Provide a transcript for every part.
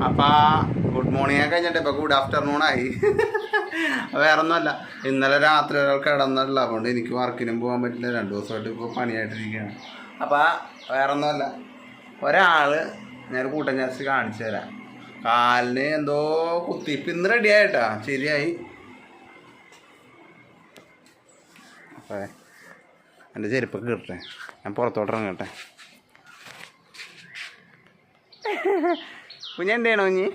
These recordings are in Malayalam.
അപ്പൊ ഗുഡ് മോർണിംഗ് ഒക്കെ കഴിഞ്ഞിട്ട് ഇപ്പൊ ഗുഡ് ആഫ്റ്റർനൂൺ ആയി. വേറെ ഒന്നുമല്ല, ഇന്നലെ രാത്രി ഒരാൾ കിടന്നിട്ടില്ല, അതുകൊണ്ട് എനിക്ക് വർക്കിനും പോകാൻ പറ്റില്ല. 2 ദിവസമായിട്ട് ഇപ്പോൾ പണിയായിട്ടിരിക്കുകയാണ്. അപ്പം വേറെ ഒന്നുമല്ല, ഒരാള് ഞാൻ കൂട്ടം ജാസ്തി കാണിച്ചു തരാം. കാലിന് എന്തോ കുത്തിപ്പ് ഇന്ന് റെഡി ആയിട്ടാ, ശരിയായി. അപ്പേ എൻ്റെ ചെരുപ്പൊക്കെ കിട്ടട്ടെ, ഞാൻ പുറത്തോട്ട് ഇറങ്ങട്ടെ. കുഞ്ഞെന്താണോ കുഞ്ഞി?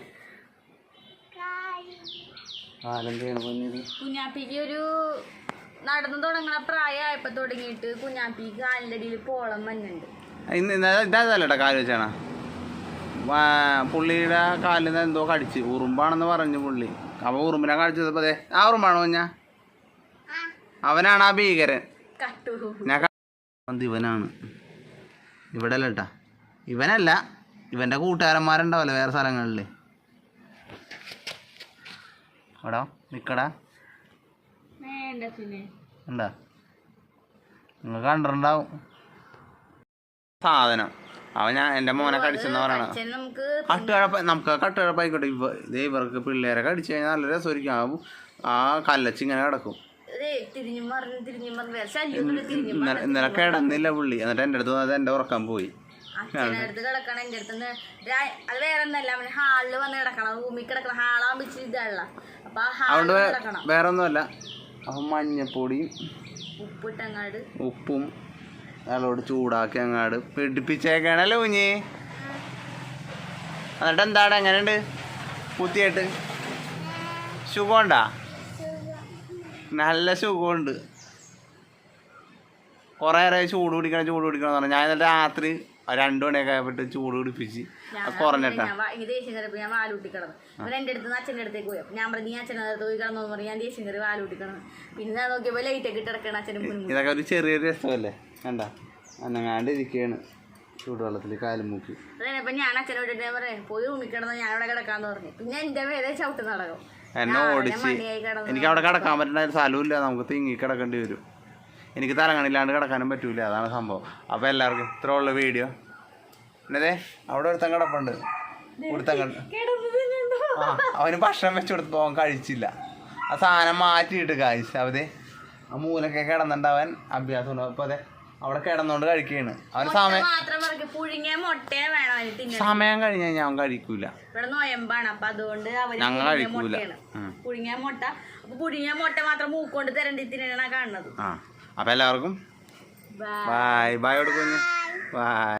കുഞ്ഞാപ്പിക്ക് ഒരു നടന്നു തുടങ്ങണ പ്രായമായപ്പോ തുടങ്ങിയിട്ട് കുഞ്ഞാപ്പിക്ക് കാലിൻ്റെ അടിയിൽ പോളം മഞ്ഞുണ്ട്. ഇതല്ലേട്ടാ കാല് വെച്ചാണ് പുള്ളിയുടെ കാലിൽ നിന്ന് എന്തോ കടിച്ച്, ഉറുമ്പാണെന്ന് പറഞ്ഞു പുള്ളി. അപ്പൊ ഉറുമ്പിനെ കടിച്ചപ്പോ അതെ ആ ഉറുമ്പാണോ കുഞ്ഞ? അവനാണ് ആ ഭീകരൻ. ഇവനാണ് ഇവിടെ അല്ല കേട്ടാ, ഇവനല്ല, ഇവന്റെ കൂട്ടുകാരന്മാരുണ്ടാവല്ലോ വേറെ സ്ഥലങ്ങളിൽ. എടാ നിക്കടാ, എന്താ നിങ്ങൾ കണ്ടിട്ടുണ്ടാവും സാധനം. അവൻ എൻ്റെ മോനെ കടിച്ചെന്ന് പറയണ. നമുക്ക് കട്ടുകഴപ്പായിക്കോട്ടെ. ഇവർക്ക് പിള്ളേരെ കടിച്ചു കഴിഞ്ഞാൽ നല്ല രസമായിരിക്കും. ആ കല്ലച്ച് ഇങ്ങനെ കിടക്കും. ഇന്നലെ കിടന്നില്ല പുള്ളി, എന്നിട്ട് എൻ്റെ അടുത്ത് അത് എൻ്റെ ഉറക്കാൻ പോയി. അച്ഛനടുത്ത് കിടക്കണം, എൻ്റെ അടുത്ത് അത് വേറെ ഒന്നല്ല, അവന് ഹാളിൽ വന്ന് കിടക്കണം. റൂമിൽ കിടക്കണം, ഹാളാകുമ്പോ ഇച്ചിരി ഇതാണല്ലോ. അപ്പൊ ആ ഹാളിൽ കിടക്കണം. വേറെ ഒന്നുമല്ല, അപ്പം മഞ്ഞപ്പൊടിയും ഉപ്പിട്ടങ്ങാട് ഉപ്പും നല്ലോട് ചൂടാക്കി അങ്ങാട് പിടിപ്പിച്ചേക്കണല്ലോ കുഞ്ഞി. എന്നിട്ട് എന്താണ്, എങ്ങനെയുണ്ട് കുത്തിയിട്ട്? സുഖമുണ്ടാ? നല്ല സുഖമുണ്ട്. കുറേ നേരമായി ചൂട് പിടിക്കണം പറഞ്ഞു. ഞാൻ ഇന്നലെ രാത്രി 2 മണിയൊക്കെ ആയപ്പോട്ട് ചൂട് പിടിപ്പിച്ച് കുറഞ്ഞിട്ടാ. ദേഷ്യം കയറി ഞാൻ വാലൂട്ടി കിടന്നു. ഇവൻ എൻ്റെ അടുത്ത് അച്ഛൻ്റെ അടുത്തേക്ക് പോയി. ഞാൻ പറഞ്ഞു നീ അച്ഛൻ്റെ അടുത്ത് പോയി കിടന്നു പറഞ്ഞു. ഞാൻ ദേഷ്യം കയറി വാലൂട്ടി കിടന്നു. പിന്നെ നോക്കിയപ്പോൾ ലൈറ്റൊക്കെ ഇട്ട് കിടക്കണം അച്ഛനും കുഞ്ഞും. ഇതൊക്കെ ഒരു ചെറിയൊരു രസമല്ലേ, കണ്ട അന്നങ്ങാണ്ടിരിക്കുകയാണ് ചൂടുവെള്ളത്തിൽ കാലും മൂക്കി. അതേപ്പം ഞാൻ അച്ഛനോട് പറയാം പോയി റൂമിൽ കിടന്നു, ഞാൻ അവിടെ കിടക്കാന്ന് പറഞ്ഞു. പിന്നെ എൻ്റെ വേദന ചവിട്ട് നടക്കും. എന്നെ ഓടിച്ച് എനിക്ക് അവിടെ കിടക്കാൻ പറ്റുന്ന ഒരു സ്ഥലമില്ല, നമുക്ക് തിങ്ങി കിടക്കേണ്ടി വരും. എനിക്ക് തലങ്ങണില്ലാണ്ട് കിടക്കാനും പറ്റൂല, അതാണ് സംഭവം. അപ്പോൾ എല്ലാവർക്കും ഇത്ര ഉള്ള വീഡിയോ. എന്നതേ അവിടെ ഒരുത്തൻ കിടപ്പുണ്ട്, അവന് ഭക്ഷണം വെച്ച് കൊടുത്തപ്പോൾ അവൻ കഴിച്ചില്ല. ആ സാധനം മാറ്റിയിട്ട് കഴിച്ചു. അവതെ ആ മൂലൊക്കെ കിടന്നുണ്ടാവാൻ അഭ്യാസമുണ്ട്. അപ്പോൾ അതെ അവിടെ കിടന്നുകൊണ്ട് കഴിക്കുകയാണ്. അവന് സമയം കഴിഞ്ഞ് കഴിഞ്ഞാൽ അവൻ കഴിക്കൂല. ഞങ്ങൾ കഴിക്കൂല. പുഴുങ്ങിയ മുട്ട മാത്രം മൂക്കൊണ്ട് തരണ്ടി തിന്നാണ് കാണുന്നത്. അപ്പോൾ എല്ലാവർക്കും ബൈ ബൈ കൊടുക്കുന്നു. ബൈ.